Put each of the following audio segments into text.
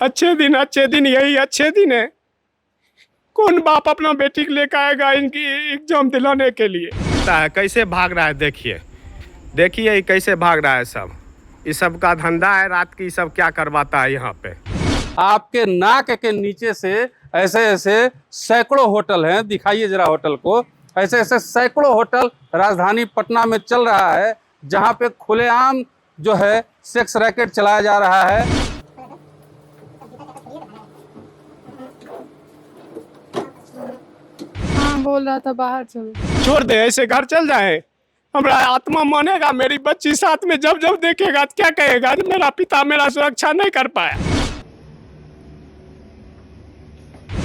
अच्छे दिन यही अच्छे दिन है। कौन बाप अपना बेटी को लेकर आएगा इनकी एग्जाम दिलाने के लिए। कैसे भाग रहा है, देखिए कैसे भाग रहा है सब। इस सब का धंधा है, रात की सब क्या करवाता है यहाँ पे। आपके नाक के नीचे से ऐसे ऐसे सैकड़ों होटल हैं, दिखाइए जरा होटल को। ऐसे ऐसे सैकड़ों होटल राजधानी पटना में चल रहा है, जहाँ पे खुलेआम जो है सेक्स रैकेट चलाया जा रहा है। हाँ, बोल रहा था बाहर चलो। छोड़ दे, ऐसे घर चल जाए। हमारा आत्मा मानेगा, मेरी बच्ची साथ में जब जब देखेगा तो क्या कहेगा, मेरा पिता मेरा सुरक्षा नहीं कर पाया।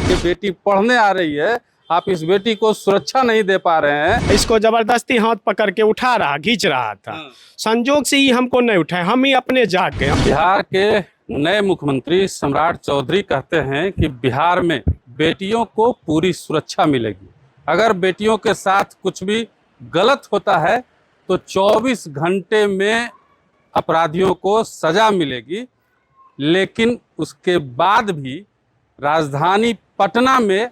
ये बेटी पढ़ने आ रही है, आप इस बेटी को सुरक्षा नहीं दे पा रहे हैं। इसको जबरदस्ती हाथ पकड़ के उठा रहा, खींच रहा था। संजोग से ही हमको नहीं उठाए, हम ही अपने जाग गए। बिहार के नए मुख्यमंत्री सम्राट चौधरी कहते हैं कि बिहार में बेटियों को पूरी सुरक्षा मिलेगी। अगर बेटियों के साथ कुछ भी गलत होता है तो 24 घंटे में अपराधियों को सजा मिलेगी। लेकिन उसके बाद भी राजधानी पटना में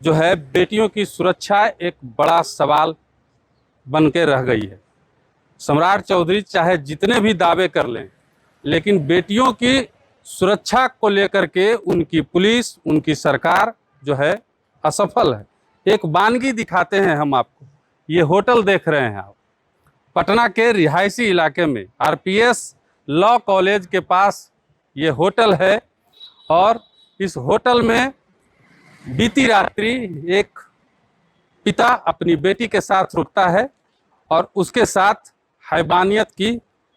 जो है बेटियों की सुरक्षा एक बड़ा सवाल बन के रह गई है। सम्राट चौधरी चाहे जितने भी दावे कर लें, लेकिन बेटियों की सुरक्षा को लेकर के उनकी पुलिस, उनकी सरकार जो है असफल है। एक वानगी दिखाते हैं हम आपको। ये होटल देख रहे हैं आप, पटना के रिहायशी इलाके में आरपीएस लॉ कॉलेज के पास ये होटल है। और इस होटल में बीती रात्रि एक पिता अपनी बेटी के साथ रुकता है और उसके साथ हैवानियत की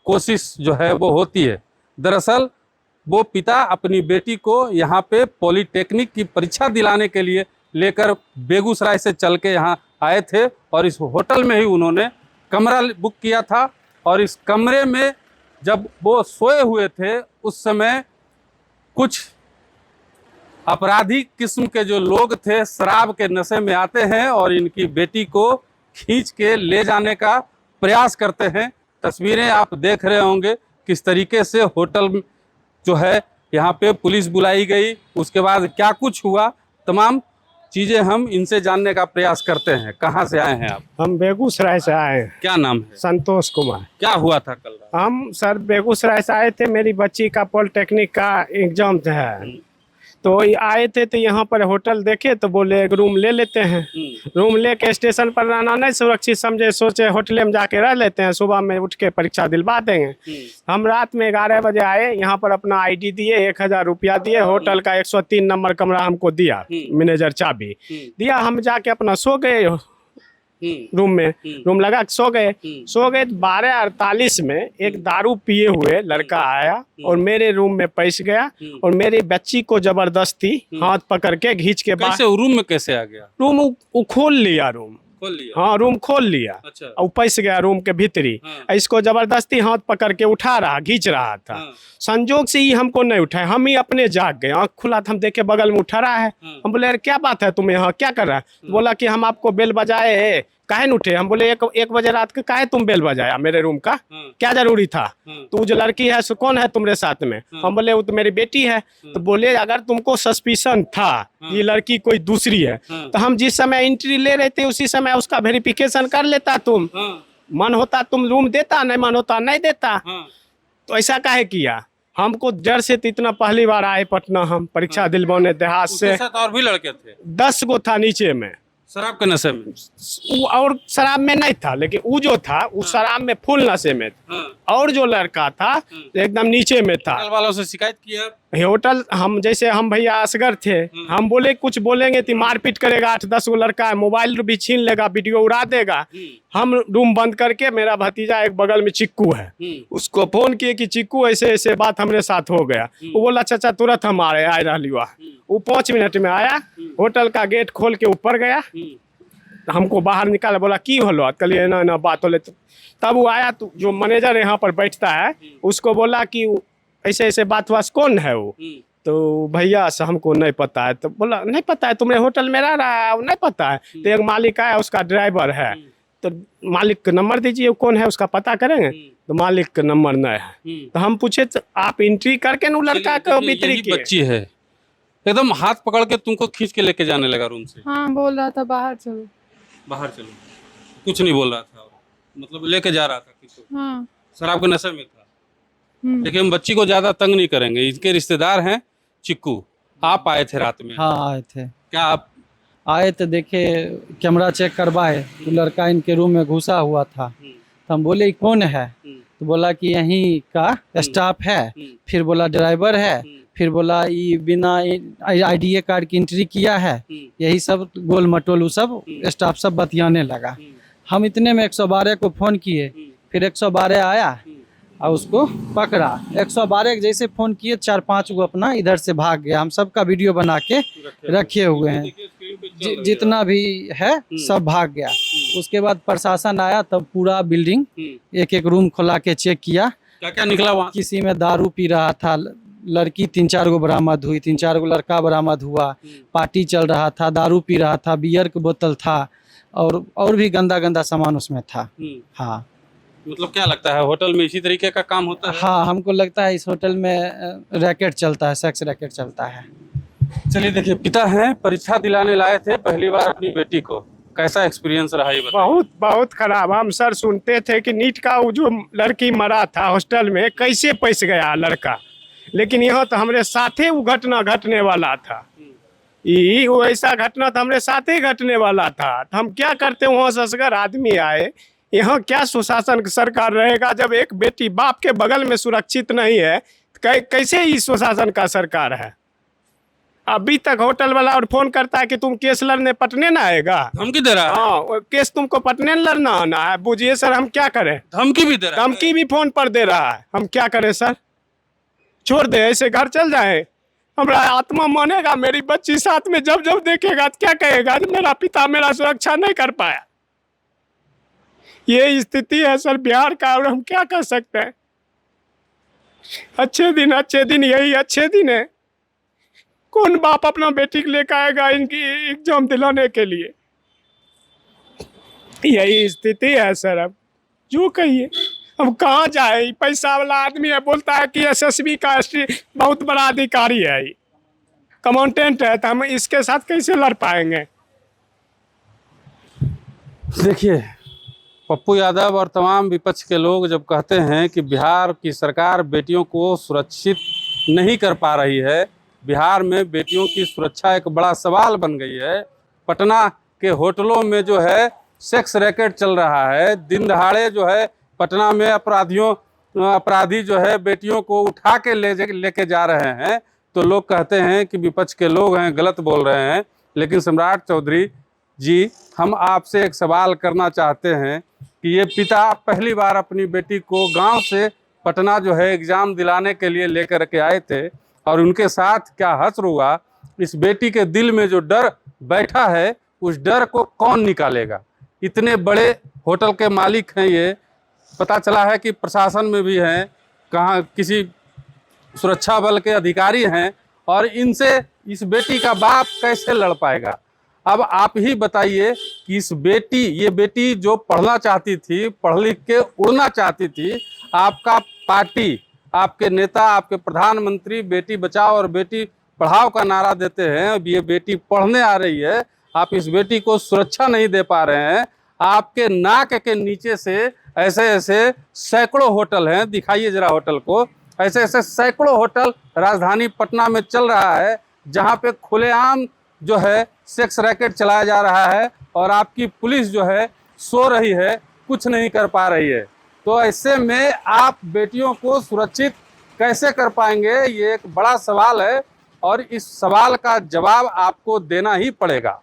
कोशिश जो है वो होती है। दरअसल वो पिता अपनी बेटी को यहाँ पे पॉलिटेक्निक की परीक्षा दिलाने के लिए लेकर बेगूसराय से चल के यहाँ आए थे और इस होटल में ही उन्होंने कमरा बुक किया था। और इस कमरे में जब वो सोए हुए थे उस समय कुछ आपराधिक किस्म के जो लोग थे शराब के नशे में आते हैं और इनकी बेटी को खींच के ले जाने का प्रयास करते हैं। तस्वीरें आप देख रहे होंगे किस तरीके से होटल जो है यहाँ पे पुलिस बुलाई गई, उसके बाद क्या कुछ हुआ, तमाम चीज़ें हम इनसे जानने का प्रयास करते हैं। कहाँ से आए हैं आप? हम बेगूसराय से आए हैं। क्या नाम है? संतोष कुमार। क्या हुआ था कल रात? हम सर बेगूसराय से आए थे, मेरी बच्ची का पॉलिटेक्निक का एग्जाम था, तो आए थे तो यहाँ पर होटल देखे तो बोले एक रूम ले लेते हैं। रूम लेके स्टेशन पर रहना नहीं सुरक्षित समझे, सोचे होटल में जाके रह लेते हैं, सुबह में उठ के परीक्षा दिलवा देंगे। हम रात में 11 बजे आए, यहाँ पर अपना आईडी दिए, 1000 रुपया दिए, होटल का 103 नंबर कमरा हमको दिया, मैनेजर चाबी दिया। हम जाके अपना सो गए रूम में, रूम लगा सो गए। 12:48 में एक दारू पिए हुए लड़का आया और मेरे रूम में पैस गया और मेरी बच्ची को जबरदस्ती हाथ पकड़ के खींच के बाहर। कैसे रूम में कैसे आ गया? रूम वो खोल लिया, रूम खोल लिया? हाँ, रूम खोल लिया। अच्छा। और पैस गया रूम के भीतरी। इसको जबरदस्ती हाथ पकड़ के उठा रहा, खींच रहा था। संजोग से ही हमको नहीं उठाए, हम ही अपने जाग गए। आँख खुला था, हम देखे बगल में उठा रहा है। हम बोले यार क्या बात है, तुम यहाँ क्या कर रहा है? बोला कि हम आपको बेल बजाए, काहे न उठे? हम बोले एक बजे रात के काहे तुम बेल बजाया मेरे रूम का, क्या जरूरी था? तो जो लड़की है सो कौन है तुम्हारे साथ में? हम बोले वो तो मेरी बेटी है। तो बोले अगर तुमको सस्पिशन था ये लड़की कोई दूसरी है तो हम जिस समय एंट्री ले रहे थे उसी समय उसका वेरिफिकेशन कर लेता। तुम मन होता तुम रूम देता, नहीं मन होता नहीं देता। तो ऐसा काहे किया? हमको जड़ से तो इतना पहली बार आए पटना, हम परीक्षा दिलवाने देहात से। और भी लड़के थे? 10 गो था नीचे में, शराब के नशे में। और शराब में नहीं था, लेकिन वो जो था वो शराब में फुल नशे में था। और जो लड़का था एकदम नीचे में था। होटल वालों से शिकायत किया? होटल हम जैसे हम भैया असगर थे, हम बोले कुछ बोलेंगे तो मारपीट करेगा। 8-10 गो लड़का है, मोबाइल भी छीन लेगा, वीडियो उड़ा देगा। हम रूम बंद करके, मेरा भतीजा एक बगल में चिक्कू है, उसको फोन किए कि चिक्कू ऐसे ऐसे बात हमारे साथ हो गया। वो बोला चाचा तुरंत हम आए रही। वो 5 मिनट में आया, होटल का गेट खोल के ऊपर गया, हमको बाहर निकाला, बोला की होलो? कलिए ना बात हो ले। तब वो आया, तो जो मैनेजर यहाँ पर बैठता है उसको बोला कि ऐसे ऐसे बात हुआ, कौन है वो? तो भैया से हमको नहीं पता है। तो बोला नहीं पता है, तुम्हारे होटल में रह रहा है? नहीं पता है। तो एक मालिक आया, उसका ड्राइवर है। तो मालिक का नंबर दीजिए, कौन है उसका पता करेंगे। तो मालिक का नंबर नहीं है। तो हम पूछे तो आप एंट्री करके ना लड़का को भीतरी यही की बच्ची है, एकदम हाथ पकड़ के तुमको खींच के लेके जाने लगा रूम से। हाँ बोल रहा था बाहर चलो। बाहर चलो, कुछ नहीं बोल रहा था, मतलब लेके जा रहा था किसी हाँ। शराब के नशे में था। देखिए हम बच्ची को ज्यादा तंग नहीं करेंगे, इनके रिश्तेदार हैं चिक्कू। आप आए थे रात में? हाँ आए थे। क्या आप आए तो देखे, कैमरा चेक करवाए तो लड़का इनके रूम में घुसा हुआ था। तो हम बोले कौन है, तो बोला कि यहीं का स्टाफ है। फिर बोला ड्राइवर है। फिर बोला ये बिना आईडीए कार्ड की एंट्री किया है। यही सब गोल मटोल वो सब स्टाफ सब बतियाने लगा। हम इतने में 112 को फ़ोन किए, फिर 112 आया और उसको पकड़ा। 112 जैसे फ़ोन किए 4-5 गो अपना इधर से भाग गया। हम सबका वीडियो बना के रखे हुए हैं, जितना भी है सब भाग गया। उसके बाद प्रशासन आया, तब पूरा बिल्डिंग एक एक रूम खोला के चेक किया। क्या क्या निकला वहाँ? किसी में दारू पी रहा था, लड़की 3-4 गो बरामद हुई, 3-4 गो लड़का बरामद हुआ। पार्टी चल रहा था, दारू पी रहा था, बियर का बोतल था और भी गंदा गंदा सामान उसमें था। हाँ मतलब क्या लगता है होटल में इसी तरीके का काम होता है? हाँ, हमको लगता है इस होटल में रैकेट चलता है, सेक्स रैकेट चलता है। चलिए देखिए, पिता हैं, परीक्षा दिलाने लाए थे पहली बार अपनी बेटी को, कैसा एक्सपीरियंस रहा ये बताइए। बहुत बहुत खराब। हम सर सुनते थे कि नीट का वो जो लड़की मरा था हॉस्टल में, कैसे पैस गया लड़का, लेकिन यहाँ तो हमारे साथे वो घटना घटने वाला था। ये वो ऐसा घटना तो हमारे साथ ही घटने वाला था। तो हम क्या करते, वहाँ से असगर आदमी आए, यहाँ क्या सुशासन सरकार रहेगा जब एक बेटी बाप के बगल में सुरक्षित नहीं है। कैसे ये सुशासन का सरकार है? अभी तक होटल वाला और फोन करता है कि तुम केस लड़ने पटने ना आएगा। धमकी दे रहा है? हाँ, वो केस तुमको पटने लड़ना आना है। बुझिए सर, हम क्या करें? धमकी भी दे रहा है? धमकी भी फोन पर दे रहा है। हम क्या करें सर? छोड़ दे, ऐसे घर चल जाए? हमारा आत्मा मानेगा? मेरी बच्ची साथ में जब जब देखेगा तो क्या कहेगा, मेरा पिता मेरा सुरक्षा नहीं कर पाया। ये स्थिति है सर बिहार का, और हम क्या कर सकते हैं? अच्छे दिन यही अच्छे दिन है। कौन बाप अपना बेटी को लेकर आएगा इनकी एग्जाम दिलाने के लिए? यही स्थिति है सर। अब जो कहिए, अब कहाँ जाए? पैसा वाला आदमी है, बोलता है कि एसएसबी का बहुत बड़ा अधिकारी है, कमांडेंट है, तो हम इसके साथ कैसे लड़ पाएंगे? देखिए, पप्पू यादव और तमाम विपक्ष के लोग जब कहते हैं कि बिहार की सरकार बेटियों को सुरक्षित नहीं कर पा रही है, बिहार में बेटियों की सुरक्षा एक बड़ा सवाल बन गई है। पटना के होटलों में जो है सेक्स रैकेट चल रहा है, दिन दहाड़े जो है पटना में अपराधी जो है बेटियों को उठा के लेके जा रहे हैं। तो लोग कहते हैं कि विपक्ष के लोग हैं, गलत बोल रहे हैं। लेकिन सम्राट चौधरी जी, हम आपसे एक सवाल करना चाहते हैं कि ये पिता पहली बार अपनी बेटी को गांव से पटना जो है एग्ज़ाम दिलाने के लिए लेकर के आए थे, और उनके साथ क्या हश्र हुआ। इस बेटी के दिल में जो डर बैठा है, उस डर को कौन निकालेगा? इतने बड़े होटल के मालिक हैं ये, पता चला है कि प्रशासन में भी हैं, कहाँ किसी सुरक्षा बल के अधिकारी हैं, और इनसे इस बेटी का बाप कैसे लड़ पाएगा? अब आप ही बताइए कि ये बेटी जो पढ़ना चाहती थी, पढ़ लिख के उड़ना चाहती थी, आपका पार्टी, आपके नेता, आपके प्रधानमंत्री बेटी बचाओ और बेटी पढ़ाओ का नारा देते हैं। अब ये बेटी पढ़ने आ रही है, आप इस बेटी को सुरक्षा नहीं दे पा रहे हैं। आपके नाक के नीचे से ऐसे ऐसे सैकड़ों होटल हैं, दिखाइए जरा होटल को। ऐसे ऐसे सैकड़ों होटल राजधानी पटना में चल रहा है, जहाँ पे खुलेआम जो है सेक्स रैकेट चलाया जा रहा है, और आपकी पुलिस जो है सो रही है, कुछ नहीं कर पा रही है। तो ऐसे में आप बेटियों को सुरक्षित कैसे कर पाएंगे? ये एक बड़ा सवाल है, और इस सवाल का जवाब आपको देना ही पड़ेगा।